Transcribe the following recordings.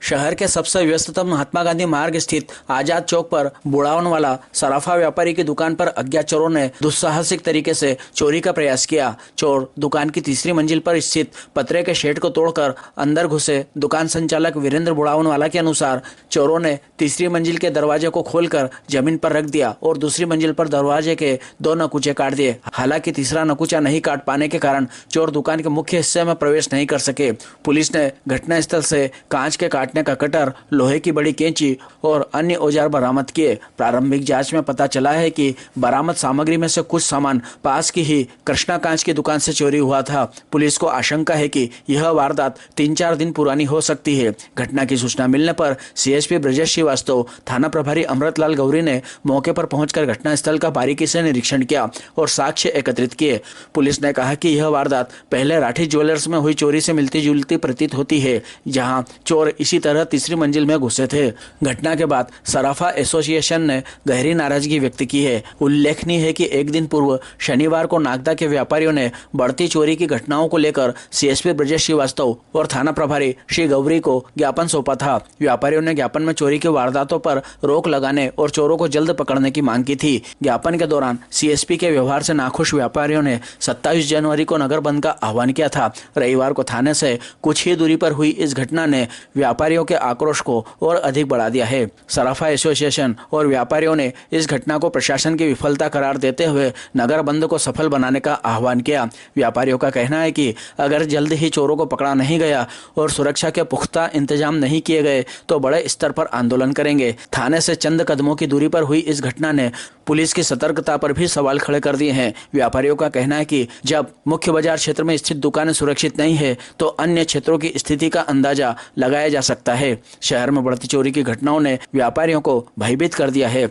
शहर के सबसे व्यस्ततम महात्मा गांधी मार्ग स्थित आजाद चौक पर बुढ़ावन वाला सराफा व्यापारी की दुकान पर अज्ञात चोरों ने दुस्साहसिक तरीके से चोरी का प्रयास किया। चोर दुकान की तीसरी मंजिल पर स्थित पतरे के शेड को तोड़कर अंदर घुसे। दुकान संचालक वीरेंद्र बुढ़ावन वाला के अनुसार चोरों ने तीसरी मंजिल के दरवाजे को खोलकर जमीन पर रख दिया और दूसरी मंजिल पर दरवाजे के 2 नकुचे काट दिए। हालांकि तीसरा नकुचा नहीं काट पाने के कारण चोर दुकान के मुख्य हिस्से में प्रवेश नहीं कर सके। पुलिस ने घटनास्थल से कांच के काटने का कटर, लोहे की बड़ी कैंची और अन्य औजार बरामद किए। प्रारंभिक जांच में पता चला है कि बरामद सामग्री में से कुछ सामान पास की ही कृष्णा कांच की दुकान से चोरी हुआ था। पुलिस को आशंका है कि यह वारदात 3-4 दिन पुरानी हो सकती है। घटना की सूचना मिलने पर सीएसपी ब्रजेश श्रीवास्तव, थाना प्रभारी अमृतलाल गौरी ने मौके पर पहुंचकर घटनास्थल का बारीकी से निरीक्षण किया और साक्ष्य एकत्रित किए। पुलिस ने कहा कि यह वारदात पहले राठी ज्वेलर्स में हुई चोरी से मिलती जुलती प्रतीत होती है, जहां चोर इसी तरह तीसरी मंजिल में घुसे थे। घटना के बाद सराफा एसोसिएशन ने गहरी नाराजगी व्यक्त की है। उल्लेखनीय है कि एक दिन पूर्व शनिवार को नागदा के व्यापारियों ने बढ़ती चोरी की घटनाओं को लेकर सीएसपी ब्रजेश श्रीवास्तव और थाना प्रभारी श्री गौरी को ज्ञापन सौंपा था। व्यापारियों ने ज्ञापन में चोरी की वारदातों पर रोक लगाने और चोरों को जल्द पकड़ने की मांग की थी। ज्ञापन के दौरान सीएसपी के व्यवहार से नाखुश व्यापारियों ने 27 जनवरी को नगर बंद का आह्वान किया था। रविवार को थाने से कुछ ही दूरी पर हुई इस घटना ने व्यापारियों के आक्रोश को और अधिक बढ़ा दिया है। सराफा एसोसिएशन और व्यापारियों ने इस घटना को प्रशासन की विफलता करार देते हुए नगर बंद को सफल बनाने का आह्वान किया। व्यापारियों का कहना है कि अगर जल्द ही चोरों को पकड़ा नहीं गया और सुरक्षा के पुख्ता इंतजाम नहीं किए गए तो बड़े स्तर पर आंदोलन करेंगे। थाने से चंद कदमों की दूरी पर हुई इस घटना ने पुलिस की सतर्कता पर भी सवाल खड़े कर दिए हैं। व्यापारियों का कहना है कि जब मुख्य बाजार क्षेत्र में स्थित दुकानें सुरक्षित नहीं है तो अन्य क्षेत्रों की स्थिति का अंदाजा लगाया जा सकता है। शहर में बढ़ती चोरी की घटनाओं ने व्यापारियों को भयभीत कर दिया है।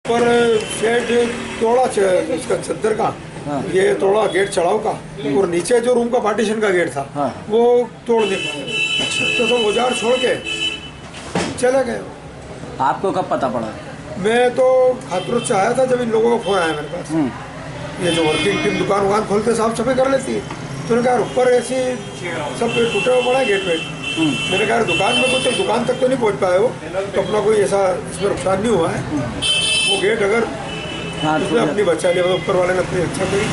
पर शेड तोड़ा उसका चद्दर का, ये तोड़ा गेट चढ़ाव का, और नीचे जो रूम का पार्टीशन का गेट था वो तोड़ दिया। तो सब औजार छोड़ के चले गए। आपको कब पता पड़ा? मैं तो खातरों से आया था जब इन लोगों का फोन आया मेरे पास। ये जो वर्किंग टीम दुकान खोलते साफ सफाई कर लेती है, तो उन्होंने कहा ऊपर ऐसी सब टूटे हुए पड़ा है गेट पे। मैंने कहा दुकान में कुछ, दुकान तक तो नहीं पहुंच पाए हो, तो अपना कोई ऐसा इसमें नुकसान नहीं हुआ है। वो गेट अगर उसने अपनी बचा लिया, ऊपर वाले ने अपनी रक्षा करी,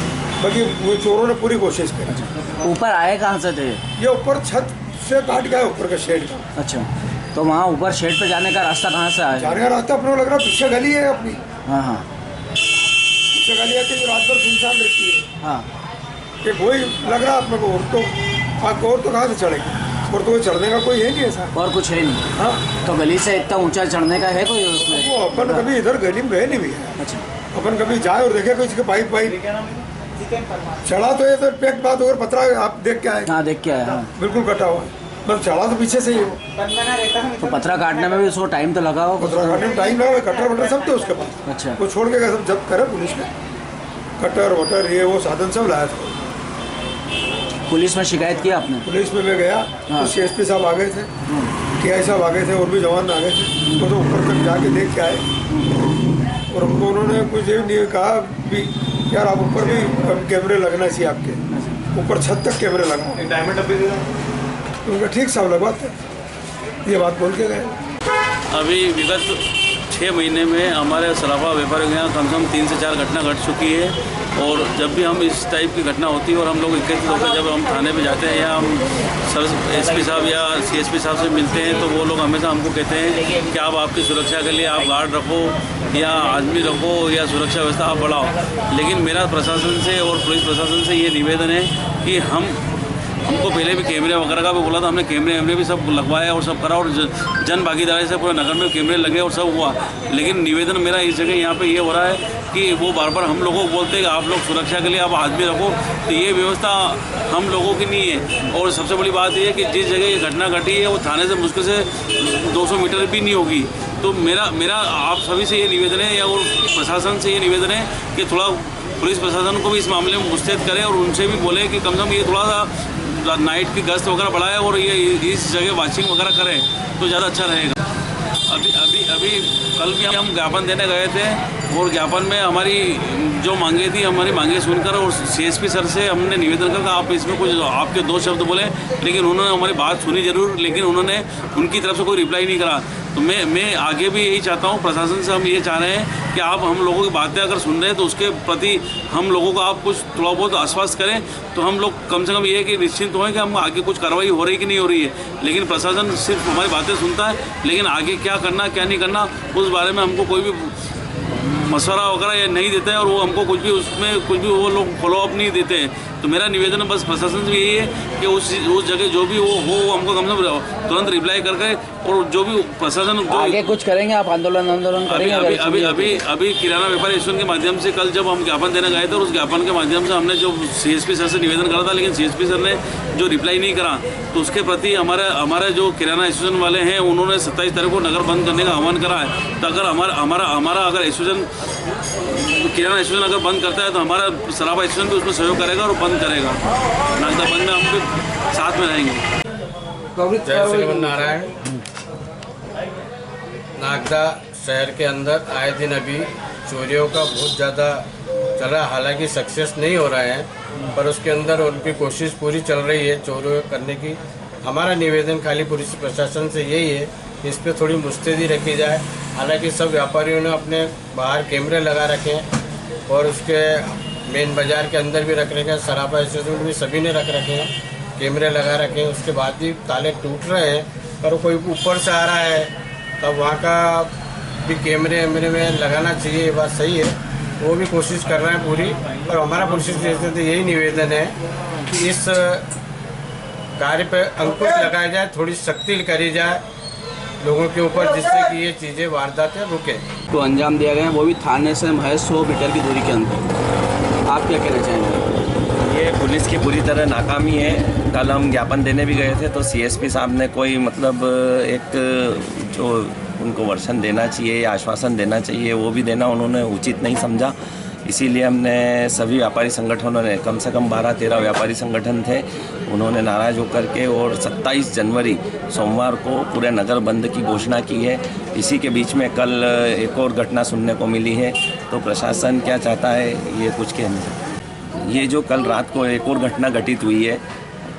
बाकी वो चोरों ने पूरी कोशिश करी। ऊपर आए कहाँ से थे? ये ऊपर छत से काट गया, ऊपर का शेड का। अच्छा, तो वहाँ ऊपर शेड पे जाने का रास्ता कहाँ से आया? जाने का रास्ता अपने लग रहा पीछे गली है अपनी। हाँ, पीछे गली है कि रात भर सुनसान रहती है। हाँ, कि कोई लग रहा अपने को, और तो कहाँ से चढ़ेगी, और तो चढ़ने का कोई है नहीं ऐसा, और कुछ है नहीं। हाँ, तो गली से इतना ऊंचा चढ़ने का है कोई उसमें? वो अपन कभी इधर गली में गए नहीं भैया। अच्छा, अपन कभी जाए और देखे किसी के पाइप चढ़ा तो ये तो पैक बात, अगर पतरा आप देख के आए? हाँ, देख के आए। हाँ, बिल्कुल कटा हुआ, बस चढ़ा तो पीछे से ही हो। तो पतरा काटने में भी उसको टाइम तो लगा हो? पतरा काटने में टाइम लगा, कटर वटर सब थे उसके पास। अच्छा, वो छोड़ के सब जब्त करे पुलिस ने, कटर वटर ये वो साधन सब लाया था। पुलिस में शिकायत की आपने? पुलिस में मैं गया तो सीएसपी साहब आ गए थे, टीआई साहब आ गए थे, और भी जवान आ गए थे। तो ऊपर तक जाके देख के आए, और हमको उन्होंने कुछ ये नहीं कहा भी यार आप ऊपर भी कैमरे लगना चाहिए, आपके ऊपर छत तक कैमरे लगना। डायमंड तो उनका ठीक साहब लगवाते, ये बात बोल के गए। अभी विगत 6 महीने में हमारे सराफा व्यापारियों के यहाँ कम से कम 3 से 4 घटना घट चुकी है। और जब भी हम इस टाइप की घटना होती है और हम लोग एकत्रित होकर जब हम थाने पे जाते हैं या हम एसपी साहब या सीएसपी साहब से मिलते हैं, तो वो लोग हमेशा हमको कहते हैं कि आप आपकी सुरक्षा के लिए आप गार्ड रखो या आदमी रखो या सुरक्षा व्यवस्था आप बढ़ाओ। लेकिन मेरा प्रशासन से और पुलिस प्रशासन से ये निवेदन है कि हमको पहले भी कैमरे वगैरह का भी बोला था, हमने कैमरे भी सब लगवाया और सब करा, और जन भागीदारी से पूरे नगर में कैमरे लगे और सब हुआ। लेकिन निवेदन मेरा इस जगह यहाँ पे ये हो रहा है कि वो बार बार हम लोगों को बोलते हैं कि आप लोग सुरक्षा के लिए आप आदमी रखो, तो ये व्यवस्था हम लोगों की नहीं है। और सबसे बड़ी बात ये है कि जिस जगह ये घटना घटी है वो थाने से मुश्किल से 200 मीटर भी नहीं होगी। तो मेरा आप सभी से ये निवेदन है, या और प्रशासन से ये निवेदन है कि थोड़ा पुलिस प्रशासन को भी इस मामले में मुस्तैद करें और उनसे भी बोले कि कम से कम ये थोड़ा सा नाइट की गश्त वगैरह बढ़ाए और ये इस जगह वॉचिंग वगैरह करें तो ज़्यादा अच्छा रहेगा। अभी कल भी हम ज्ञापन देने गए थे और ज्ञापन में हमारी जो मांगे थी, हमारी मांगे सुनकर और सीएसपी सर से हमने निवेदन कर आप इसमें कुछ आपके 2 शब्द बोले, लेकिन उन्होंने हमारी बात सुनी जरूर, लेकिन उन्होंने उनकी तरफ से कोई रिप्लाई नहीं करा। तो मैं आगे भी यही चाहता हूँ, प्रशासन से हम ये चाह रहे हैं कि आप हम लोगों की बातें अगर सुन रहे हैं तो उसके प्रति हम लोगों को आप कुछ थोड़ा बहुत आश्वस्त करें, तो हम लोग कम से कम ये है कि निश्चिंत हों कि हम आगे कुछ कार्रवाई हो रही कि नहीं हो रही है। लेकिन प्रशासन सिर्फ हमारी बातें सुनता है, लेकिन आगे क्या करना क्या नहीं करना उस बारे में हमको कोई भी मशवरा वगैरह ये नहीं देते हैं और वो हमको कुछ भी वो लोग फॉलोअप नहीं देते हैं। तो मेरा निवेदन बस प्रशासन से यही है कि उस जगह जो भी वो हमको कम से कम तुरंत रिप्लाई करके, और जो भी प्रशासन जो आगे कुछ करेंगे आप, आंदोलन करेंगे? अभी किराना व्यापारी एसोसिएशन के माध्यम से कल जब हम ज्ञापन देने गए थे, और उस ज्ञापन के माध्यम से हमने जो सीएसपी सर से निवेदन करा था, लेकिन सीएसपी सर ने जो रिप्लाई नहीं करा, तो उसके प्रति हमारे जो किराना एसोसिएशन वाले हैं उन्होंने 27 तारीख को नगर बंद करने का आह्वान करा है। तो अगर हमारा अगर एसोसिएशन किराना एसोसिएशन अगर बंद करता है तो हमारा सराफा एसोसिएशन भी उसमें सहयोग करेगा और बंद करेगा। नागदा बंद में हम भी साथ में रहेंगे। जय श्रीमन नारायण। नागदा शहर के अंदर आए दिन अभी चोरियों का बहुत ज़्यादा चल रहा है, हालांकि सक्सेस नहीं हो रहा है, पर उसके अंदर उनकी कोशिश पूरी चल रही है चोरियों करने की। हमारा निवेदन खाली पुलिस प्रशासन से यही है कि इस पर थोड़ी मुस्तैदी रखी जाए। हालांकि सब व्यापारियों ने अपने बाहर कैमरे लगा रखे हैं और उसके मेन बाज़ार के अंदर भी रख रखे हैं, सराफा एसोसिएशन भी सभी ने रख रखे हैं, कैमरे लगा रखे हैं। उसके बाद भी ताले टूट रहे हैं, पर कोई ऊपर से आ रहा है तब वहाँ का भी कैमरे में लगाना चाहिए, ये बात सही है, वो भी कोशिश कर रहे हैं पूरी। और हमारा पुलिस स्टेशन से यही निवेदन है कि इस कार्य पर अंकुश लगाया जाए, थोड़ी सख्ती करी जाए लोगों के ऊपर, जिससे कि ये चीज़ें वारदातें रुके। तो अंजाम दिया गया है, वो भी थाने से महज 100 मीटर की दूरी के अंदर। आप क्या कहना चाहेंगे? ये पुलिस की पूरी तरह नाकामी है। कल हम ज्ञापन देने भी गए थे तो सीएसपी साहब ने कोई मतलब एक जो उनको वर्षन देना चाहिए या आश्वासन देना चाहिए वो भी देना उन्होंने उचित नहीं समझा। इसीलिए हमने सभी व्यापारी संगठनों ने, कम से कम 12-13 व्यापारी संगठन थे, उन्होंने नाराज़ होकर के और 27 जनवरी सोमवार को पूरे नगर बंद की घोषणा की है। इसी के बीच में कल एक और घटना सुनने को मिली है। तो प्रशासन क्या चाहता है ये कुछ कह नहीं सकते। ये जो कल रात को एक और घटना घटित हुई है,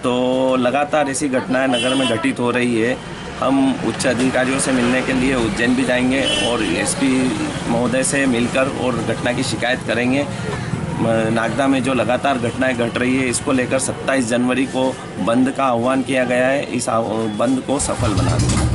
तो लगातार ऐसी घटनाएं नगर में घटित हो रही है। हम उच्च अधिकारियों से मिलने के लिए उज्जैन भी जाएंगे और एसपी महोदय से मिलकर और घटना की शिकायत करेंगे। नागदा में जो लगातार घटनाएं घट रही है, इसको लेकर 27 जनवरी को बंद का आह्वान किया गया है। इस बंद को सफल बना दें।